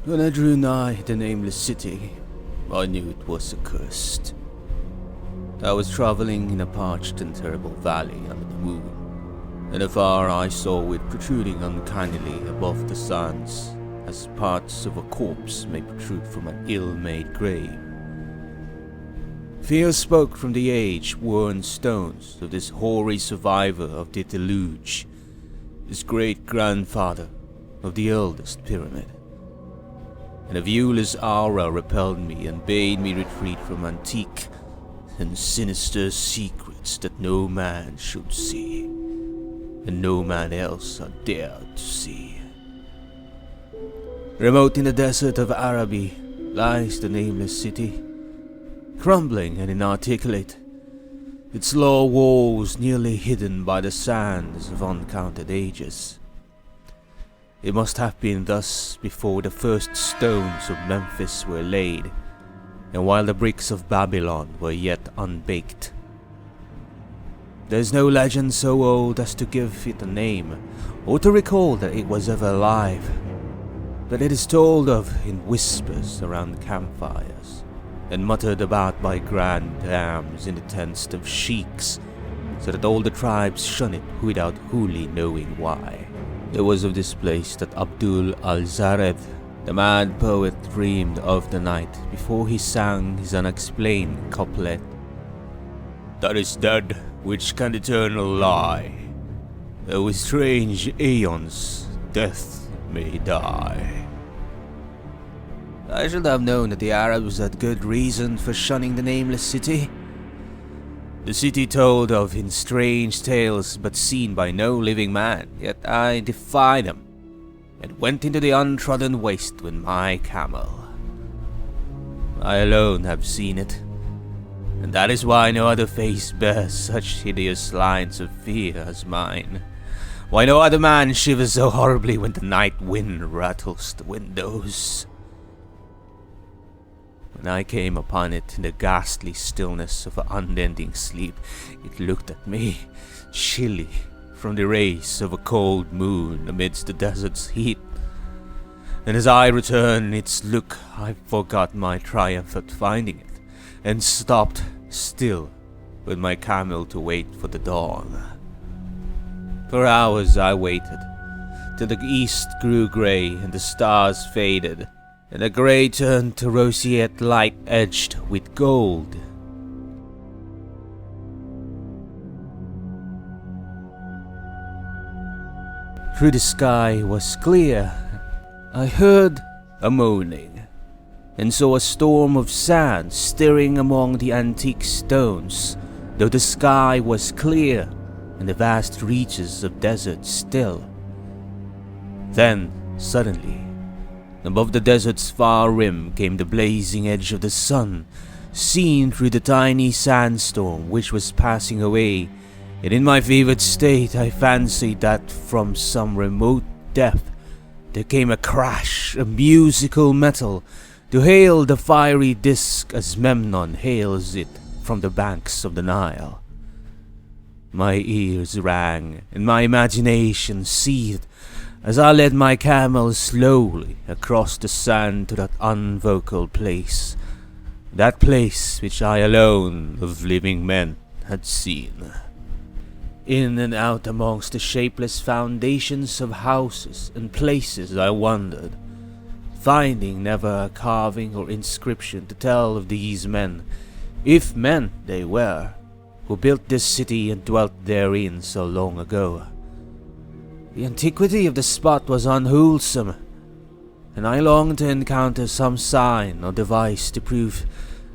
When I drew nigh the Nameless City, I knew it was accursed. I was traveling in a parched and terrible valley under the moon, and afar I saw it protruding uncannily above the sands, as parts of a corpse may protrude from an ill-made grave. Fear spoke from the age-worn stones of this hoary survivor of the deluge, this great-grandfather of the eldest pyramid. And a viewless aura repelled me and bade me retreat from antique and sinister secrets that no man should see, and no man else had dared to see. Remote in the desert of Araby lies the Nameless City, crumbling and inarticulate, its low walls nearly hidden by the sands of uncounted ages. It must have been thus before the first stones of Memphis were laid, and while the bricks of Babylon were yet unbaked. There is no legend so old as to give it a name, or to recall that it was ever alive, but it is told of in whispers around campfires, and muttered about by grand dams in the tents of sheiks, so that all the tribes shun it without wholly knowing why. It was of this place that Abdul al-Zared, the mad poet, dreamed of the night before he sang his unexplained couplet. That is dead which can eternal lie, though with strange aeons death may die. I should have known that the Arabs had good reason for shunning the Nameless City. The city told of in strange tales but seen by no living man, yet I defied them, and went into the untrodden waste with my camel. I alone have seen it, and that is why no other face bears such hideous lines of fear as mine. Why no other man shivers so horribly when the night wind rattles the windows. When I came upon it in the ghastly stillness of an unending sleep, it looked at me, chilly, from the rays of a cold moon amidst the desert's heat. And as I returned its look, I forgot my triumph at finding it, and stopped still with my camel to wait for the dawn. For hours I waited, till the east grew grey and the stars faded, and the grey turned to roseate light edged with gold. Through the sky was clear. I heard a moaning, and saw a storm of sand stirring among the antique stones, though the sky was clear and the vast reaches of desert still. Then, suddenly, above the desert's far rim came the blazing edge of the sun, seen through the tiny sandstorm which was passing away, and in my fevered state I fancied that from some remote depth there came a crash of musical metal to hail the fiery disk as Memnon hails it from the banks of the Nile. My ears rang, and my imagination seethed, as I led my camel slowly across the sand to that unvocal place, that place which I alone of living men had seen. In and out amongst the shapeless foundations of houses and places I wandered, finding never a carving or inscription to tell of these men, if men they were, who built this city and dwelt therein so long ago. The antiquity of the spot was unwholesome, and I longed to encounter some sign or device to prove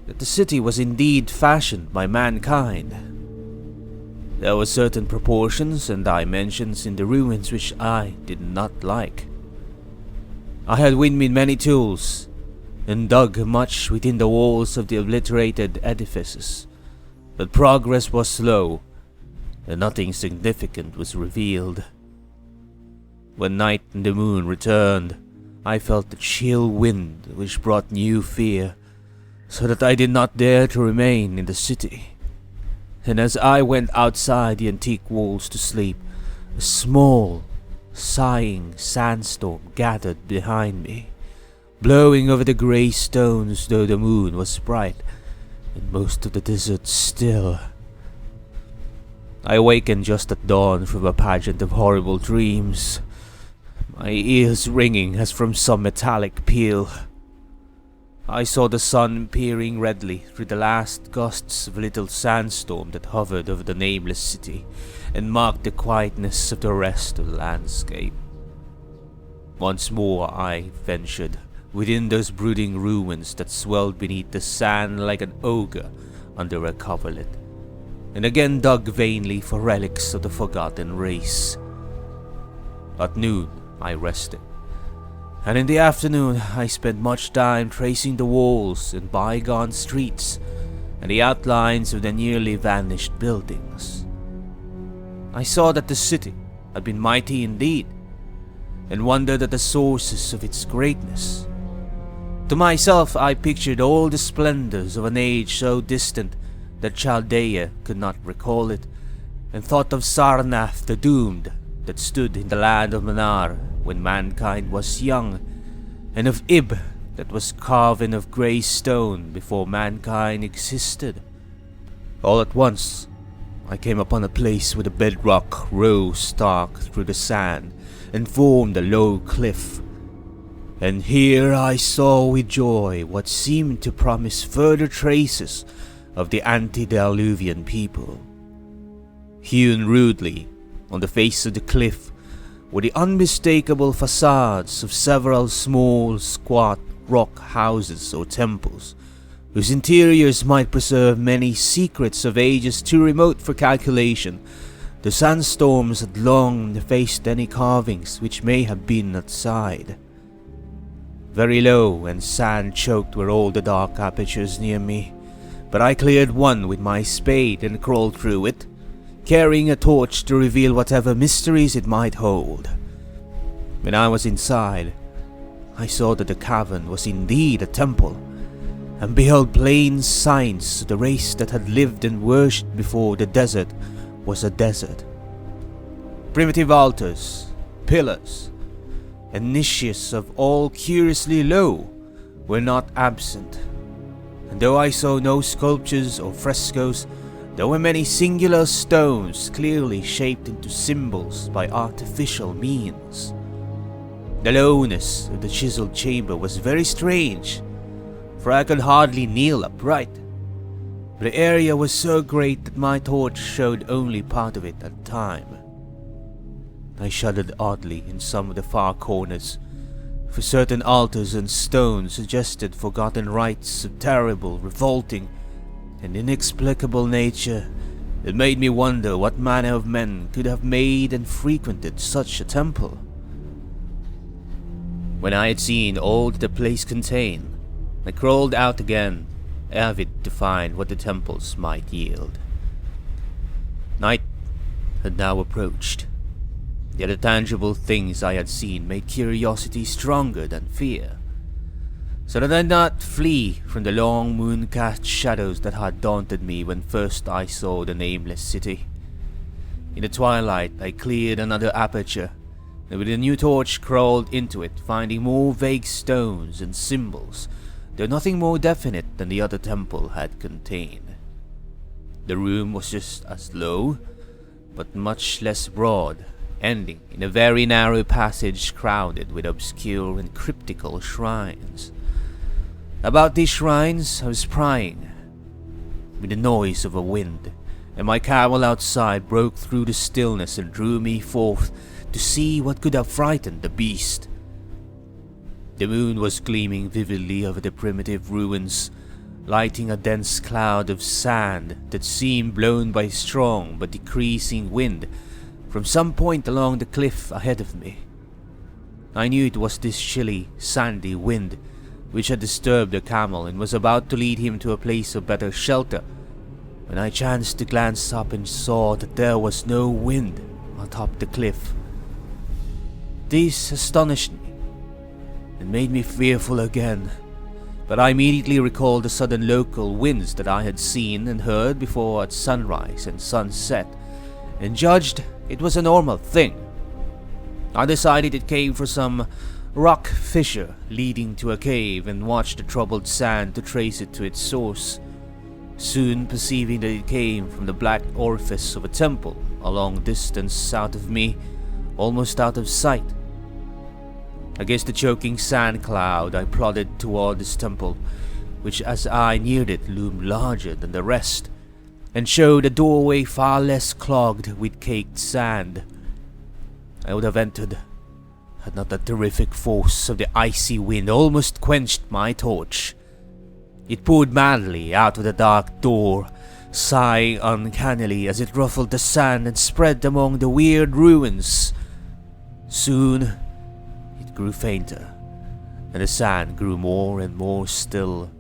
that the city was indeed fashioned by mankind. There were certain proportions and dimensions in the ruins which I did not like. I had windmilled many tools, and dug much within the walls of the obliterated edifices, but progress was slow, and nothing significant was revealed. When night and the moon returned, I felt the chill wind which brought new fear, so that I did not dare to remain in the city. And as I went outside the antique walls to sleep, a small, sighing sandstorm gathered behind me, blowing over the grey stones though the moon was bright, and most of the desert still. I awakened just at dawn from a pageant of horrible dreams, my ears ringing as from some metallic peal. I saw the sun peering redly through the last gusts of a little sandstorm that hovered over the Nameless City and marked the quietness of the rest of the landscape. Once more I ventured within those brooding ruins that swelled beneath the sand like an ogre under a coverlet, and again dug vainly for relics of the forgotten race. At noon I rested, and in the afternoon I spent much time tracing the walls and bygone streets and the outlines of the nearly vanished buildings. I saw that the city had been mighty indeed, and wondered at the sources of its greatness. To myself I pictured all the splendors of an age so distant that Chaldea could not recall it, and thought of Sarnath the Doomed that stood in the land of Manar when mankind was young, and of Ib that was carven of grey stone before mankind existed. All at once I came upon a place where the bedrock rose stark through the sand and formed a low cliff, and here I saw with joy what seemed to promise further traces of the antediluvian people. Hewn rudely on the face of the cliff were the unmistakable facades of several small, squat rock houses or temples, whose interiors might preserve many secrets of ages too remote for calculation. The sandstorms had long effaced any carvings which may have been outside. Very low and sand-choked were all the dark apertures near me, but I cleared one with my spade and crawled through it, carrying a torch to reveal whatever mysteries it might hold. When I was inside, I saw that the cavern was indeed a temple, and beheld plain signs of the race that had lived and worshipped before the desert was a desert. Primitive altars, pillars, and niches of all curiously low were not absent, and though I saw no sculptures or frescoes, there were many singular stones clearly shaped into symbols by artificial means. The lowness of the chiseled chamber was very strange, for I could hardly kneel upright. The area was so great that my torch showed only part of it at a time. I shuddered oddly in some of the far corners, for certain altars and stones suggested forgotten rites of terrible, revolting, and inexplicable nature that made me wonder what manner of men could have made and frequented such a temple. When I had seen all that the place contained, I crawled out again, avid to find what the temples might yield. Night had now approached, yet the tangible things I had seen made curiosity stronger than fear, so that I did not flee from the long moon-cast shadows that had daunted me when first I saw the Nameless City. In the twilight I cleared another aperture, and with a new torch crawled into it, finding more vague stones and symbols, though nothing more definite than the other temple had contained. The room was just as low, but much less broad, ending in a very narrow passage crowded with obscure and cryptical shrines. About these shrines I was prying, with the noise of a wind, and my camel outside broke through the stillness and drew me forth to see what could have frightened the beast. The moon was gleaming vividly over the primitive ruins, lighting a dense cloud of sand that seemed blown by a strong but decreasing wind from some point along the cliff ahead of me. I knew it was this chilly, sandy wind which had disturbed the camel and was about to lead him to a place of better shelter, when I chanced to glance up and saw that there was no wind atop the cliff. This astonished me and made me fearful again, but I immediately recalled the sudden local winds that I had seen and heard before at sunrise and sunset, and judged it was a normal thing. I decided it came from some rock fissure leading to a cave and watched the troubled sand to trace it to its source, soon perceiving that it came from the black orifice of a temple a long distance south of me, almost out of sight. Against the choking sand cloud, I plodded toward this temple, which as I neared it loomed larger than the rest, and showed a doorway far less clogged with caked sand. I would have entered, had not the terrific force of the icy wind almost quenched my torch. It poured madly out of the dark door, sighing uncannily as it ruffled the sand and spread among the weird ruins. Soon, it grew fainter, and the sand grew more and more still,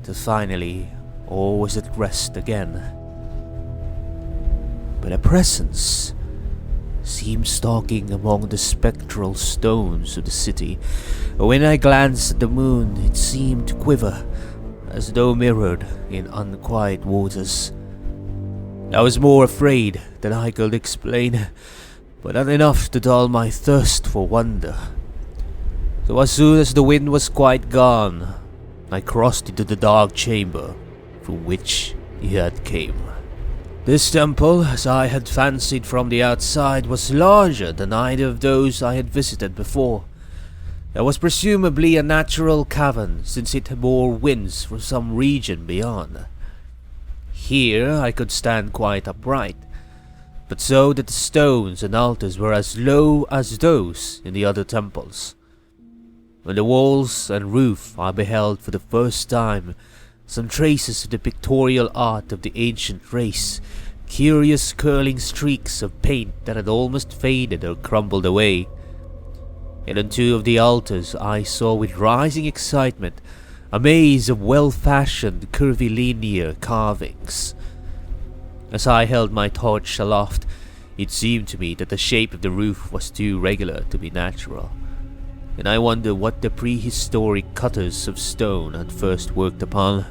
till finally all was at rest again. But a presence seemed stalking among the spectral stones of the city. When I glanced at the moon, it seemed to quiver, as though mirrored in unquiet waters. I was more afraid than I could explain, but not enough to dull my thirst for wonder. So as soon as the wind was quite gone, I crossed into the dark chamber from which it had came. This temple, as I had fancied from the outside, was larger than either of those I had visited before. It was presumably a natural cavern, since it bore winds from some region beyond. Here I could stand quite upright, but so that the stones and altars were as low as those in the other temples. On the walls and roof I beheld for the first time some traces of the pictorial art of the ancient race, curious curling streaks of paint that had almost faded or crumbled away. And on two of the altars I saw with rising excitement a maze of well-fashioned curvilinear carvings. As I held my torch aloft, it seemed to me that the shape of the roof was too regular to be natural, and I wondered what the prehistoric cutters of stone had first worked upon.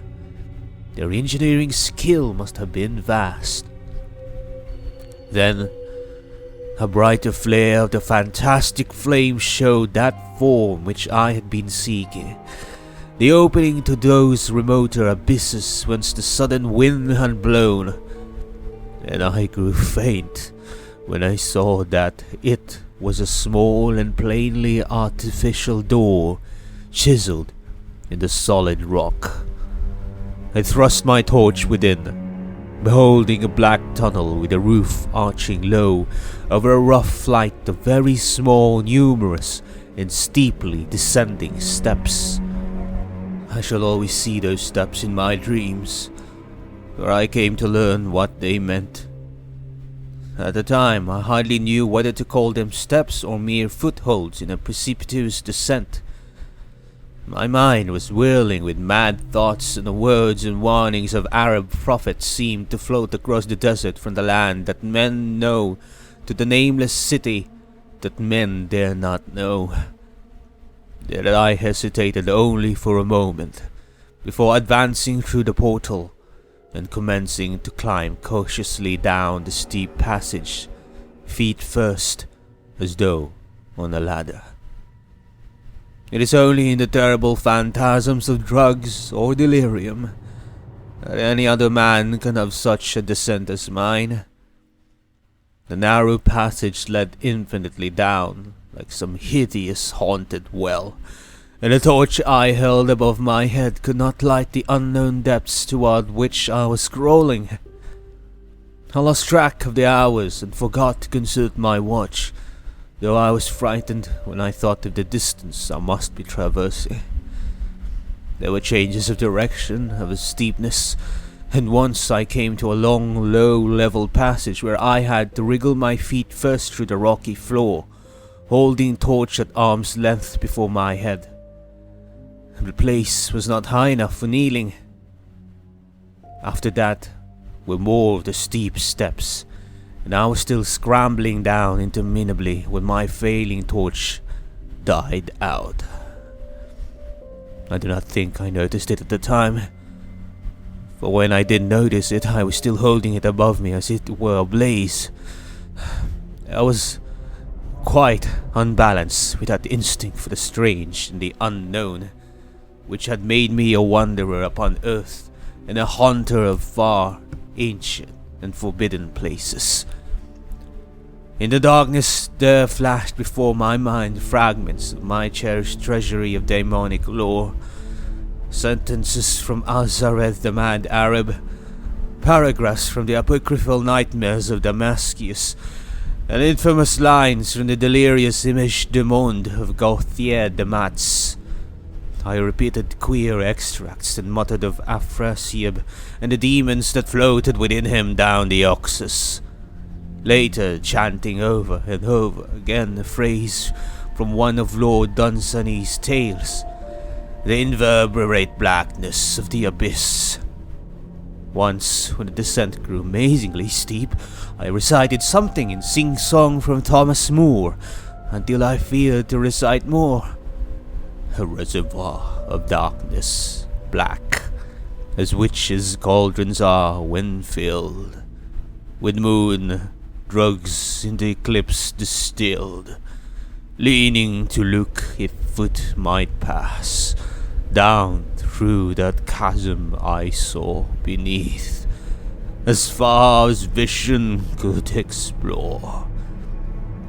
Their engineering skill must have been vast. Then, a brighter flare of the fantastic flame showed that form which I had been seeking, the opening to those remoter abysses whence the sudden wind had blown, and I grew faint when I saw that it was a small and plainly artificial door chiseled in the solid rock. I thrust my torch within, beholding a black tunnel with a roof arching low over a rough flight of very small, numerous, and steeply descending steps. I shall always see those steps in my dreams, for I came to learn what they meant. At the time, I hardly knew whether to call them steps or mere footholds in a precipitous descent. My mind was whirling with mad thoughts, and the words and warnings of Arab prophets seemed to float across the desert from the land that men know to the nameless city that men dare not know. Yet I hesitated only for a moment before advancing through the portal and commencing to climb cautiously down the steep passage, feet first, as though on a ladder. It is only in the terrible phantasms of drugs or delirium that any other man can have such a descent as mine. The narrow passage led infinitely down, like some hideous haunted well, and the torch I held above my head could not light the unknown depths toward which I was scrolling. I lost track of the hours and forgot to consult my watch, though I was frightened when I thought of the distance I must be traversing. There were changes of direction, of a steepness, and once I came to a long, low, level passage where I had to wriggle my feet first through the rocky floor, holding torch at arm's length before my head. The place was not high enough for kneeling. After that were more of the steep steps, and I was still scrambling down interminably when my failing torch died out. I do not think I noticed it at the time, for when I did notice it, I was still holding it above me as it were ablaze. I was quite unbalanced with that instinct for the strange and the unknown, which had made me a wanderer upon earth and a haunter of far, ancient, and forbidden places. In the darkness, there flashed before my mind fragments of my cherished treasury of demonic lore, sentences from Al-Zareth the Mad Arab, paragraphs from the apocryphal nightmares of Damascus, and infamous lines from the delirious Image du Monde of Gauthier de Matz. I repeated queer extracts and muttered of Afrasiab and the demons that floated within him down the Oxus, later chanting over and over again a phrase from one of Lord Dunsany's tales, the inverberate blackness of the abyss. Once, when the descent grew amazingly steep, I recited something in sing-song from Thomas Moore, until I feared to recite more. A reservoir of darkness, black, as witches' cauldrons are when filled, with moon, drugs in the eclipse distilled, leaning to look if foot might pass, down through that chasm I saw beneath, as far as vision could explore.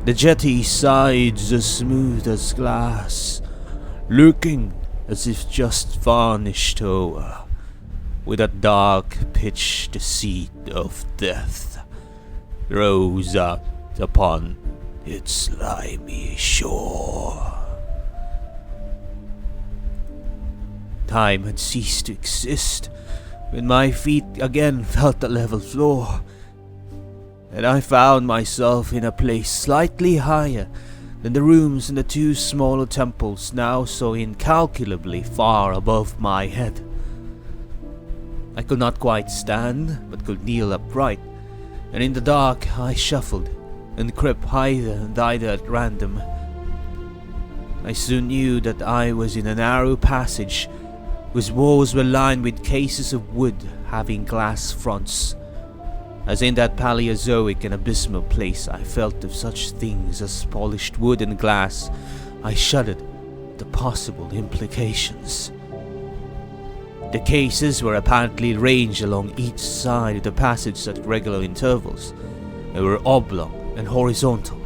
The jetty sides as smooth as glass, looking as if just varnished o'er, with that dark pitch the seat of death rose out upon its slimy shore. Time had ceased to exist when my feet again felt the level floor, and I found myself in a place slightly higher than the rooms in the two smaller temples now so incalculably far above my head. I could not quite stand, but could kneel upright, and in the dark I shuffled and crept hither and thither at random. I soon knew that I was in a narrow passage whose walls were lined with cases of wood having glass fronts. As in that Paleozoic and abysmal place I felt of such things as polished wood and glass, I shuddered at the possible implications. The cases were apparently ranged along each side of the passage at regular intervals. They were oblong and horizontal,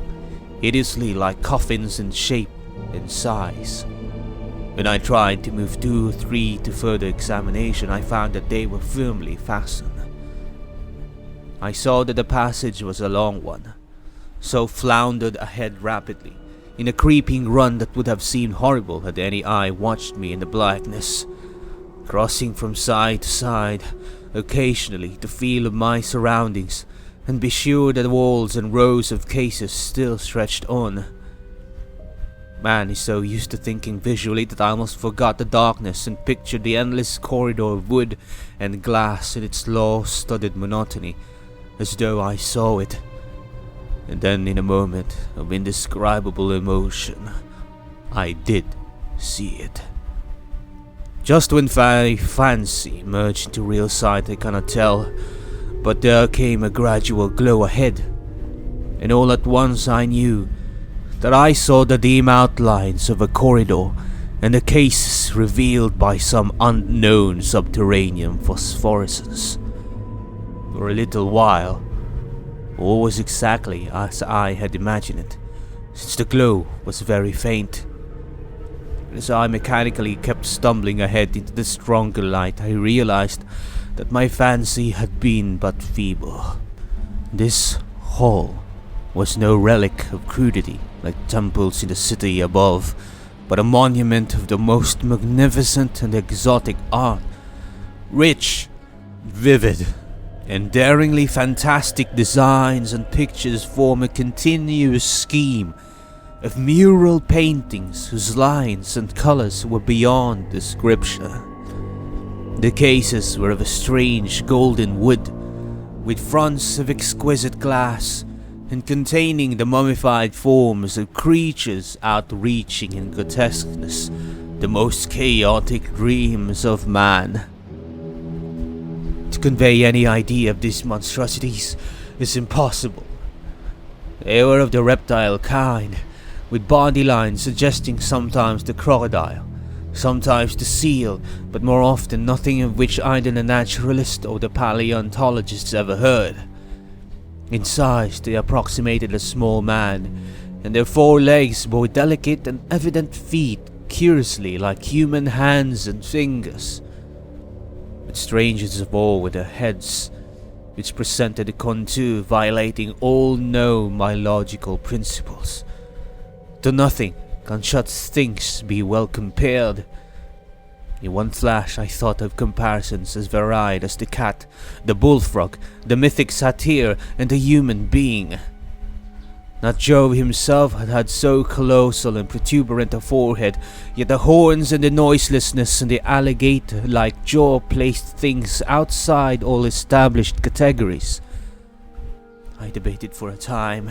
hideously like coffins in shape and size. When I tried to move 2 or 3 to further examination, I found that they were firmly fastened. I saw that the passage was a long one, so floundered ahead rapidly, in a creeping run that would have seemed horrible had any eye watched me in the blackness, crossing from side to side, occasionally to feel of my surroundings, and be sure that walls and rows of cases still stretched on. Man is so used to thinking visually that I almost forgot the darkness and pictured the endless corridor of wood and glass in its law-studded monotony, as though I saw it. And then, in a moment of indescribable emotion, I did see it. Just when my fancy merged into real sight, I cannot tell, but there came a gradual glow ahead, and all at once I knew that I saw the dim outlines of a corridor and the cases revealed by some unknown subterranean phosphorescence. For a little while, all was exactly as I had imagined it, since the glow was very faint. As I mechanically kept stumbling ahead into the stronger light, I realized that my fancy had been but feeble. This hall was no relic of crudity like temples in the city above, but a monument of the most magnificent and exotic art. Rich, vivid, and daringly fantastic designs and pictures form a continuous scheme of mural paintings whose lines and colors were beyond description. The cases were of a strange golden wood, with fronts of exquisite glass, and containing the mummified forms of creatures outreaching in grotesqueness the most chaotic dreams of man. To convey any idea of these monstrosities is impossible. They were of the reptile kind, with body lines suggesting sometimes the crocodile, sometimes the seal, but more often nothing of which either the naturalist or the paleontologist ever heard. In size, they approximated a small man, and their 4 legs bore delicate and evident feet, curiously like human hands and fingers. But strangest of all were their heads, which presented a contour violating all known biological principles. To nothing can such things be well compared. In one flash I thought of comparisons as varied as the cat, the bullfrog, the mythic satyr, and the human being. Not Jove himself had had so colossal and protuberant a forehead, yet the horns and the noiselessness and the alligator-like jaw placed things outside all established categories. I debated for a time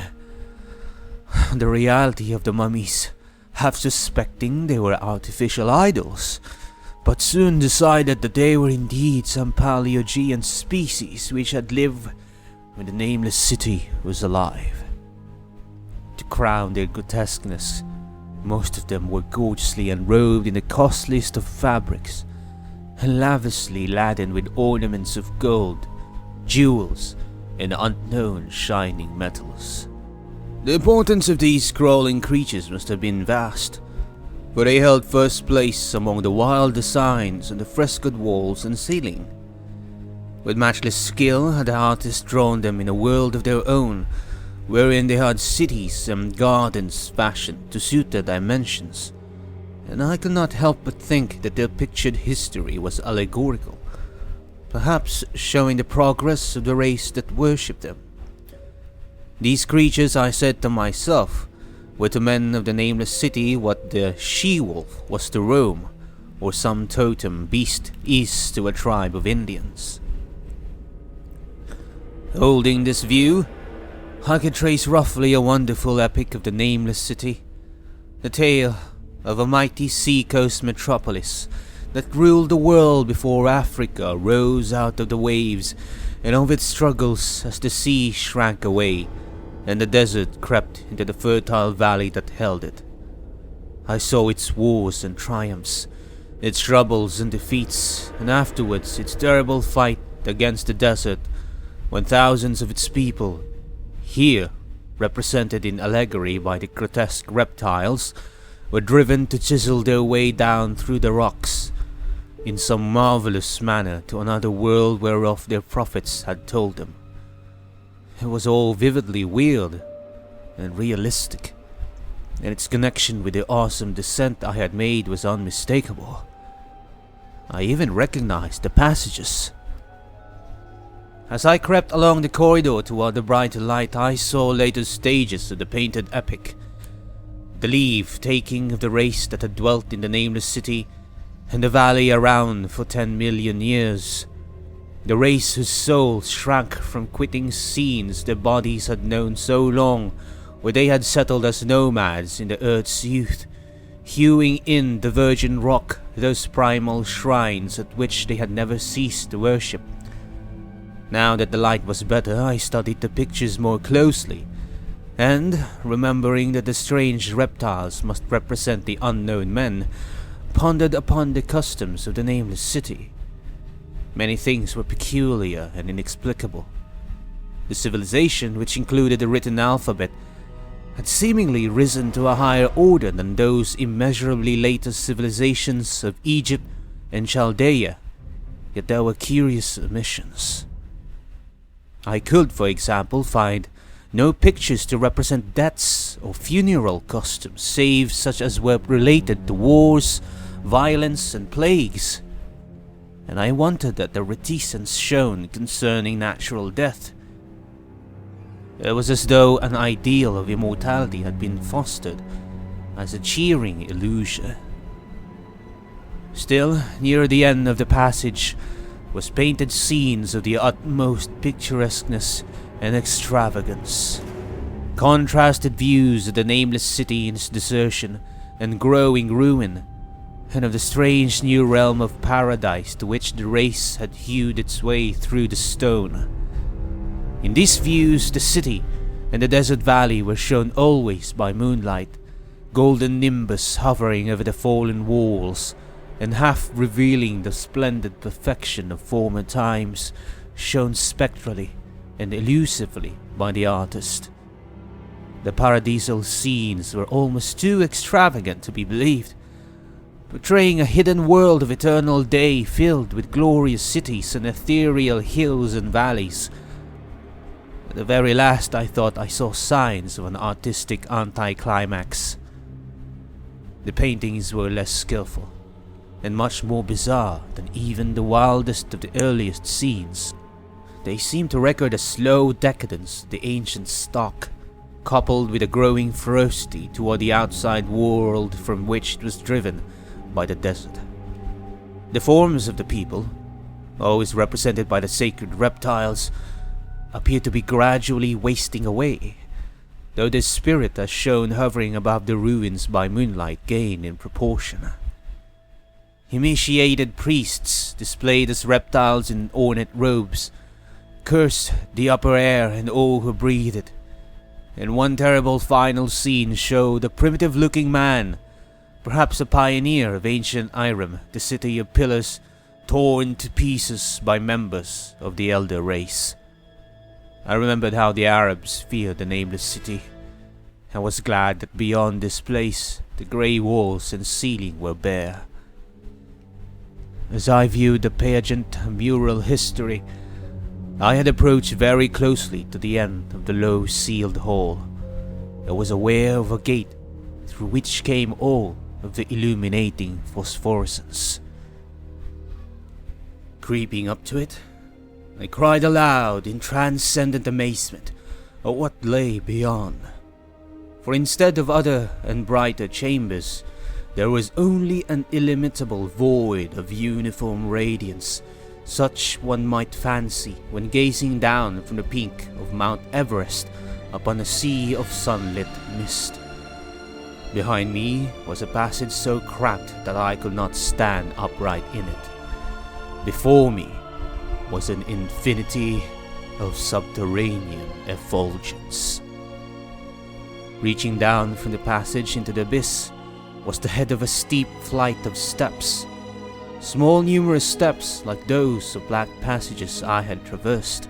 the reality of the mummies, half suspecting they were artificial idols, but soon decided that they were indeed some Paleogean species which had lived when the Nameless City was alive. To crown their grotesqueness, most of them were gorgeously enrobed in the costliest of fabrics, and lavishly laden with ornaments of gold, jewels, and unknown shining metals. The importance of these crawling creatures must have been vast, for they held first place among the wild designs on the frescoed walls and ceiling. With matchless skill had the artists drawn them in a world of their own, wherein they had cities and gardens fashioned to suit their dimensions, and I could not help but think that their pictured history was allegorical, perhaps showing the progress of the race that worshipped them. These creatures, I said to myself, were to men of the Nameless City what the she-wolf was to Rome, or some totem beast is to a tribe of Indians. Holding this view, I could trace roughly a wonderful epic of the Nameless City, the tale of a mighty sea-coast metropolis that ruled the world before Africa rose out of the waves, and of its struggles as the sea shrank away, and the desert crept into the fertile valley that held it. I saw its wars and triumphs, its troubles and defeats, and afterwards its terrible fight against the desert, when thousands of its people, here represented in allegory by the grotesque reptiles, were driven to chisel their way down through the rocks, in some marvelous manner to another world whereof their prophets had told them. It was all vividly weird and realistic, and its connection with the awesome descent I had made was unmistakable. I even recognized the passages. As I crept along the corridor toward the brighter light, I saw later stages of the painted epic. The leave-taking of the race that had dwelt in the Nameless City and the valley around for 10 million years. The race whose souls shrank from quitting scenes their bodies had known so long, where they had settled as nomads in the earth's youth, hewing in the virgin rock those primal shrines at which they had never ceased to worship. Now that the light was better, I studied the pictures more closely, and, remembering that the strange reptiles must represent the unknown men, pondered upon the customs of the Nameless City. Many things were peculiar and inexplicable. The civilization, which included the written alphabet, had seemingly risen to a higher order than those immeasurably later civilizations of Egypt and Chaldea, yet there were curious omissions. I could, for example, find no pictures to represent deaths or funeral costumes, save such as were related to wars, violence, and plagues. And I wondered at the reticence shown concerning natural death. It was as though an ideal of immortality had been fostered as a cheering illusion. Still, near the end of the passage was painted scenes of the utmost picturesqueness and extravagance. Contrasted views of the Nameless City in its desertion and growing ruin, and of the strange new realm of paradise to which the race had hewed its way through the stone. In these views, the city, and the desert valley were shown always by moonlight, golden nimbus hovering over the fallen walls, and half revealing the splendid perfection of former times, shown spectrally and elusively by the artist. The paradisal scenes were almost too extravagant to be believed, portraying a hidden world of eternal day filled with glorious cities and ethereal hills and valleys. At the very last, I thought I saw signs of an artistic anticlimax. The paintings were less skillful, and much more bizarre than even the wildest of the earliest scenes. They seemed to record a slow decadence of the ancient stock, coupled with a growing ferocity toward the outside world from which it was driven by the desert. The forms of the people, always represented by the sacred reptiles, appeared to be gradually wasting away, though the spirit as shown hovering above the ruins by moonlight gained in proportion. Emaciated priests, displayed as reptiles in ornate robes, cursed the upper air and all who breathed it, and one terrible final scene showed a primitive-looking man, perhaps a pioneer of ancient Irem, the city of pillars, torn to pieces by members of the elder race. I remembered how the Arabs feared the Nameless City, and was glad that beyond this place the grey walls and ceiling were bare. As I viewed the pageant mural history, I had approached very closely to the end of the low sealed hall. I was aware of a gate through which came all of the illuminating phosphorescence. Creeping up to it, I cried aloud in transcendent amazement at what lay beyond. For instead of other and brighter chambers, there was only an illimitable void of uniform radiance, such one might fancy when gazing down from the peak of Mount Everest upon a sea of sunlit mist. Behind me was a passage so cramped that I could not stand upright in it. Before me was an infinity of subterranean effulgence. Reaching down from the passage into the abyss was the head of a steep flight of steps. Small numerous steps like those of black passages I had traversed.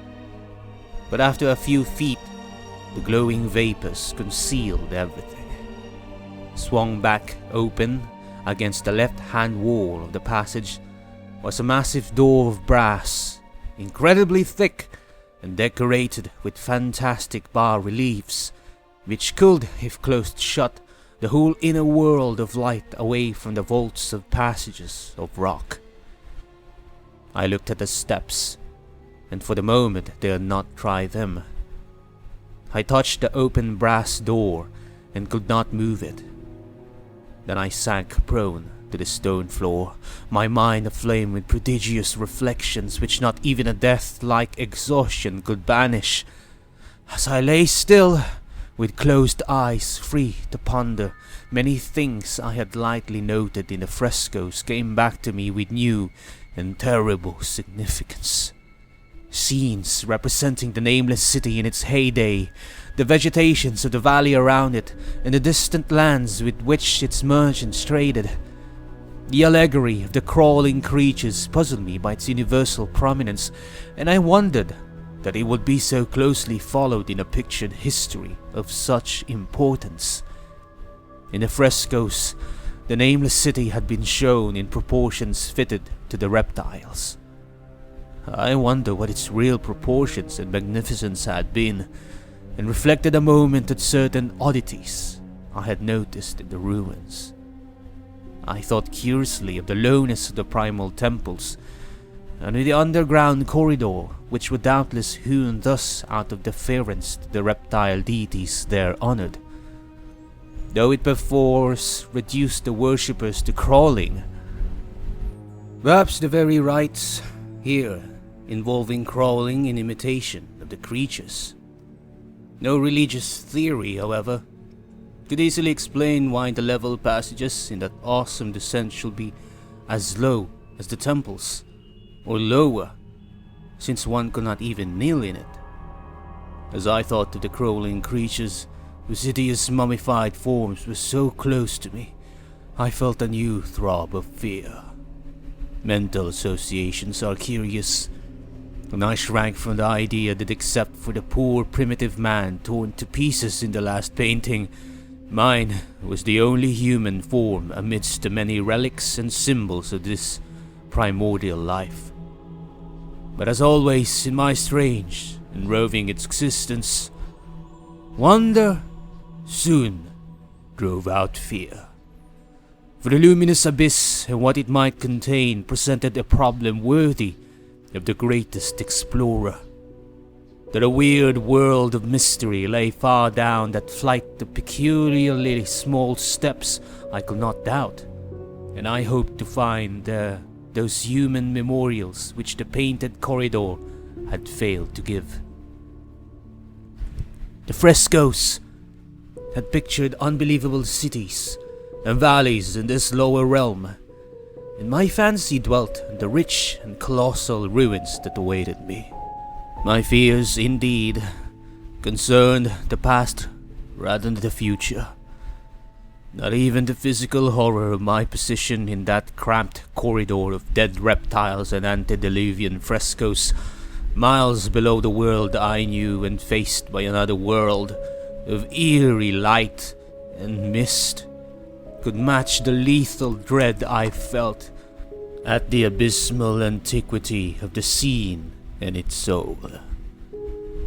But after a few feet, the glowing vapors concealed everything. Swung back open against the left-hand wall of the passage was a massive door of brass, incredibly thick and decorated with fantastic bas-reliefs, which could, if closed shut, the whole inner world of light away from the vaults of passages of rock. I looked at the steps, and for the moment dared not try them. I touched the open brass door and could not move it. Then I sank prone to the stone floor, my mind aflame with prodigious reflections which not even a death-like exhaustion could banish. As I lay still, with closed eyes free to ponder, many things I had lightly noted in the frescoes came back to me with new and terrible significance. Scenes representing the Nameless City in its heyday, the vegetations of the valley around it, and the distant lands with which its merchants traded. The allegory of the crawling creatures puzzled me by its universal prominence, and I wondered that it would be so closely followed in a pictured history of such importance. In the frescoes, the Nameless City had been shown in proportions fitted to the reptiles. I wonder what its real proportions and magnificence had been, and reflected a moment at certain oddities I had noticed in the ruins. I thought curiously of the lowness of the primal temples, and of the underground corridor which was doubtless hewn thus out of deference to the reptile deities there honored, though it perforce reduced the worshippers to crawling. Perhaps the very rites here involving crawling in imitation of the creatures. No religious theory, however, could easily explain why the level passages in that awesome descent should be as low as the temples, or lower, since one could not even kneel in it. As I thought of the crawling creatures whose hideous mummified forms were so close to me, I felt a new throb of fear. Mental associations are curious, and I shrank from the idea that except for the poor primitive man torn to pieces in the last painting, mine was the only human form amidst the many relics and symbols of this primordial life. But as always in my strange and roving existence, wonder soon drove out fear. For the luminous abyss and what it might contain presented a problem worthy of the greatest explorer. That a weird world of mystery lay far down that flight of peculiarly small steps I could not doubt, and I hoped to find there those human memorials which the painted corridor had failed to give. The frescoes had pictured unbelievable cities and valleys in this lower realm, and my fancy dwelt on the rich and colossal ruins that awaited me. My fears, indeed, concerned the past rather than the future. Not even the physical horror of my position in that cramped corridor of dead reptiles and antediluvian frescoes, miles below the world I knew and faced by another world of eerie light and mist, could match the lethal dread I felt at the abysmal antiquity of the scene and its soul.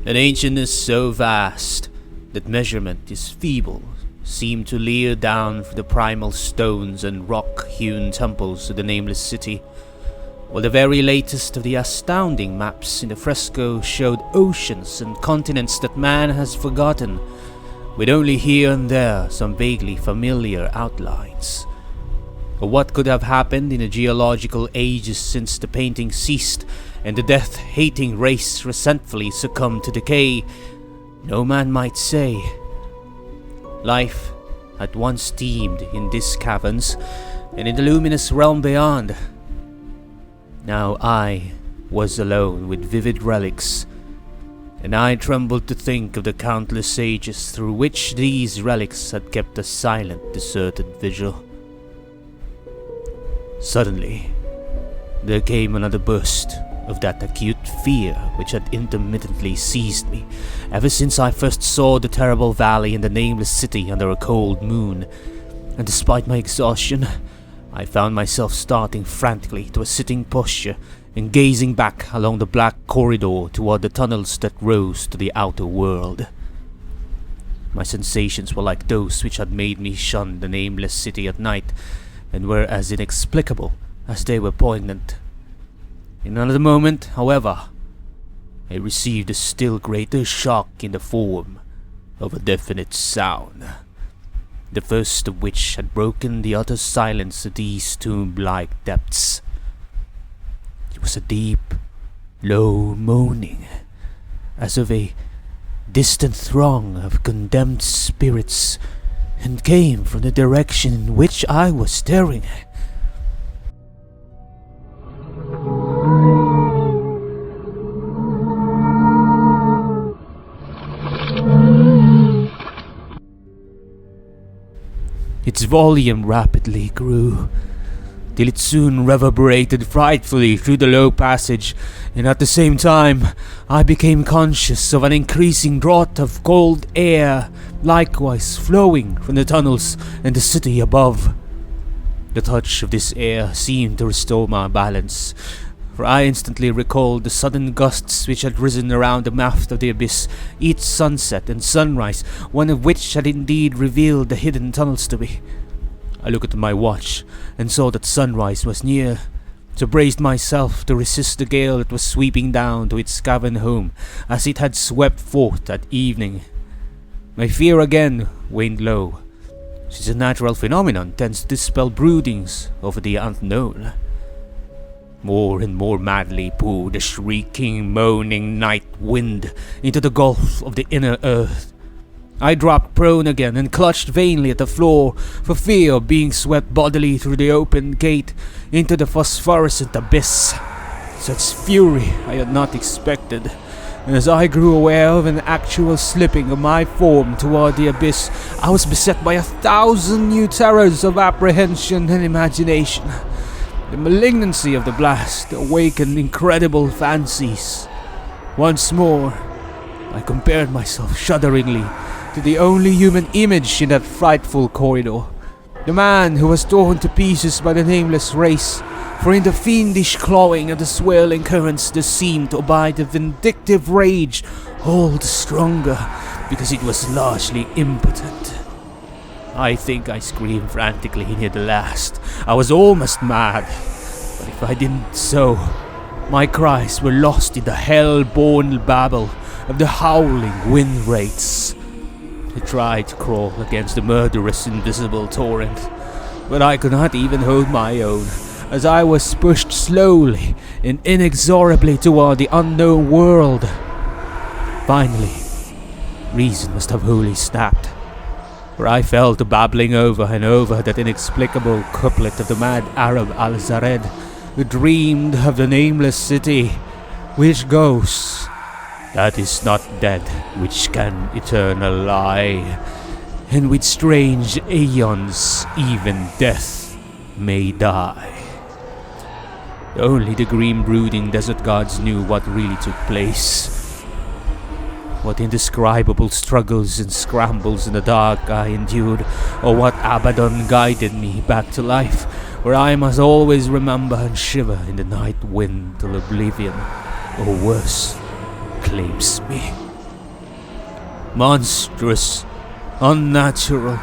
An ancientness so vast that measurement is feeble seemed to leer down from the primal stones and rock-hewn temples of the Nameless City, while the very latest of the astounding maps in the fresco showed oceans and continents that man has forgotten, with only here and there some vaguely familiar outlines. Or what could have happened in the geological ages since the painting ceased and the death-hating race resentfully succumbed to decay, no man might say. Life had once teemed in these caverns and in the luminous realm beyond. Now I was alone with vivid relics, and I trembled to think of the countless ages through which these relics had kept a silent, deserted vigil. Suddenly, there came another burst of that acute fear which had intermittently seized me ever since I first saw the terrible valley and the Nameless City under a cold moon, and despite my exhaustion, I found myself starting frantically to a sitting posture and gazing back along the black corridor toward the tunnels that rose to the outer world. My sensations were like those which had made me shun the Nameless City at night, and were as inexplicable as they were poignant. In another moment, however, I received a still greater shock in the form of a definite sound, the first of which had broken the utter silence of these tomb-like depths. It was a deep, low moaning, as of a distant throng of condemned spirits, and came from the direction in which I was staring. Its volume rapidly grew, till it soon reverberated frightfully through the low passage, and at the same time I became conscious of an increasing draught of cold air, likewise flowing from the tunnels and the city above. The touch of this air seemed to restore my balance, for I instantly recalled the sudden gusts which had risen around the mouth of the abyss each sunset and sunrise, one of which had indeed revealed the hidden tunnels to me. I looked at my watch and saw that sunrise was near, so braced myself to resist the gale that was sweeping down to its cavern home as it had swept forth that evening. My fear again waned low, since a natural phenomenon tends to dispel broodings over the unknown. More and more madly poured the shrieking, moaning night wind into the gulf of the inner earth. I dropped prone again and clutched vainly at the floor for fear of being swept bodily through the open gate into the phosphorescent abyss. Such fury I had not expected, and as I grew aware of an actual slipping of my form toward the abyss, I was beset by 1,000 new terrors of apprehension and imagination. The malignancy of the blast awakened incredible fancies. Once more, I compared myself shudderingly to the only human image in that frightful corridor, the man who was torn to pieces by the nameless race, for in the fiendish clawing of the swirling currents there seemed to abide a vindictive rage all the stronger because it was largely impotent. I think I screamed frantically near the last. I was almost mad, but if I didn't so, my cries were lost in the hell-born babble of the howling wind wraiths. I tried to crawl against the murderous invisible torrent, but I could not even hold my own, as I was pushed slowly and inexorably toward the unknown world. Finally, reason must have wholly snapped, for I fell to babbling over and over that inexplicable couplet of the mad Arab Al-Zared, who dreamed of the Nameless City, which goes, "That is not dead which can eternal lie, and with strange aeons even death may die." Only the grim brooding desert gods knew what really took place. What indescribable struggles and scrambles in the dark I endured, or what Abaddon guided me back to life, where I must always remember and shiver in the night wind till oblivion, or worse, claims me. Monstrous, unnatural,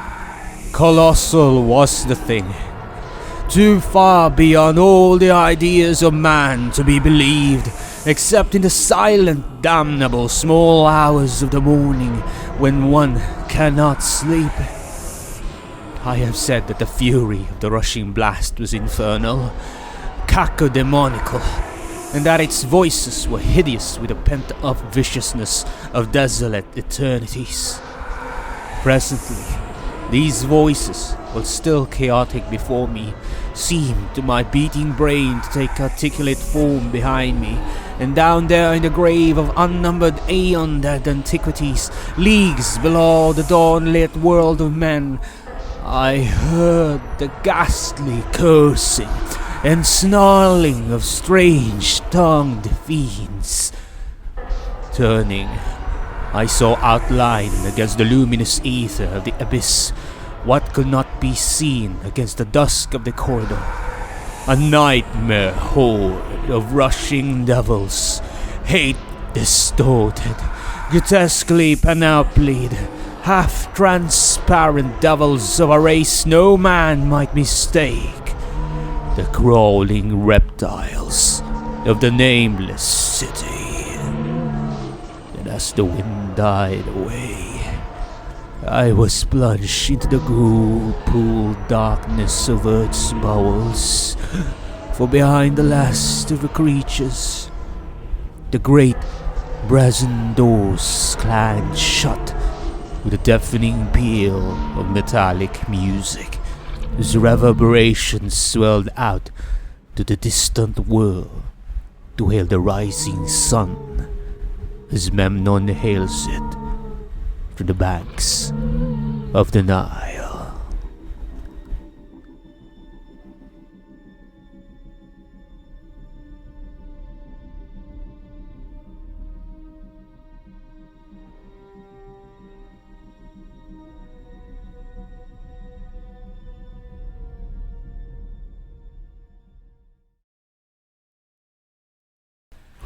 colossal was the thing, too far beyond all the ideas of man to be believed, except in the silent, damnable small hours of the morning when one cannot sleep. I have said that the fury of the rushing blast was infernal, cacodemonical, and that its voices were hideous with the pent-up viciousness of desolate eternities. Presently, these voices, while still chaotic before me, seemed to my beating brain to take articulate form behind me, and down there in the grave of unnumbered aeon-dead antiquities, leagues below the dawn-lit world of men, I heard the ghastly cursing and snarling of strange-tongued fiends. Turning, I saw outlined against the luminous ether of the abyss what could not be seen against the dusk of the corridor. A nightmare horde of rushing devils, hate-distorted, grotesquely panoplied, half-transparent devils of a race no man might mistake. The crawling reptiles of the Nameless City. And as the wind died away, I was plunged into the ghoul-pool darkness of Earth's bowels, for behind the last of the creatures, the great brazen doors clanged shut with a deafening peal of metallic music, whose reverberations swelled out to the distant world to hail the rising sun, as Memnon hails it from the banks of the Nile.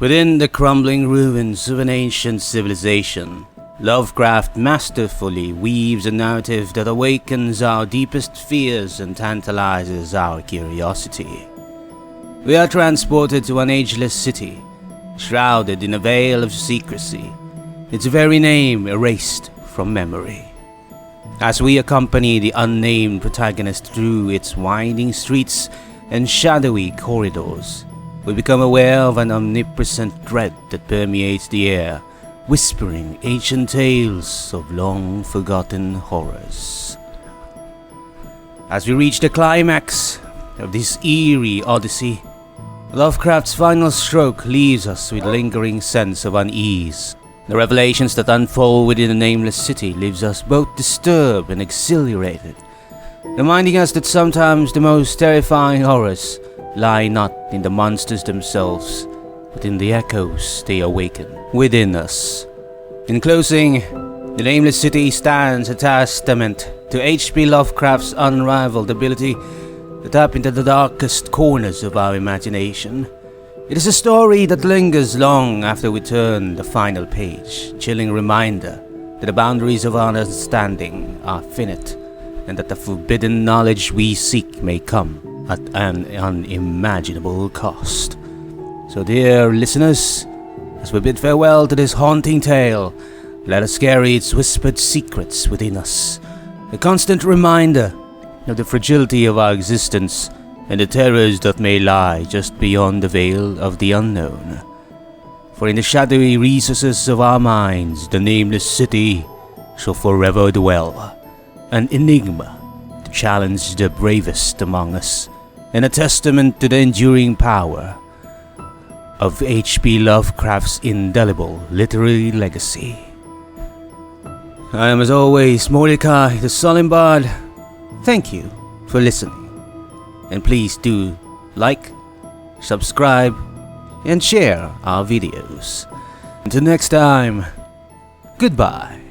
Within the crumbling ruins of an ancient civilization, Lovecraft masterfully weaves a narrative that awakens our deepest fears and tantalizes our curiosity. We are transported to an ageless city, shrouded in a veil of secrecy, its very name erased from memory. As we accompany the unnamed protagonist through its winding streets and shadowy corridors, we become aware of an omnipresent dread that permeates the air, whispering ancient tales of long-forgotten horrors. As we reach the climax of this eerie odyssey, Lovecraft's final stroke leaves us with a lingering sense of unease. The revelations that unfold within the Nameless City leaves us both disturbed and exhilarated, reminding us that sometimes the most terrifying horrors lie not in the monsters themselves, but in the echoes they awaken within us. In closing, the Nameless City stands a testament to H.P. Lovecraft's unrivaled ability to tap into the darkest corners of our imagination. It is a story that lingers long after we turn the final page, a chilling reminder that the boundaries of our understanding are finite, and that the forbidden knowledge we seek may come at an unimaginable cost. So dear listeners, as we bid farewell to this haunting tale, let us carry its whispered secrets within us, a constant reminder of the fragility of our existence and the terrors that may lie just beyond the veil of the unknown. For in the shadowy recesses of our minds, the Nameless City shall forever dwell, an enigma to challenge the bravest among us, and a testament to the enduring power of H.P. Lovecraft's indelible literary legacy. I am as always Mordecai, the Solemn Bard. Thank you for listening, and please do like, subscribe, and share our videos. Until next time, goodbye.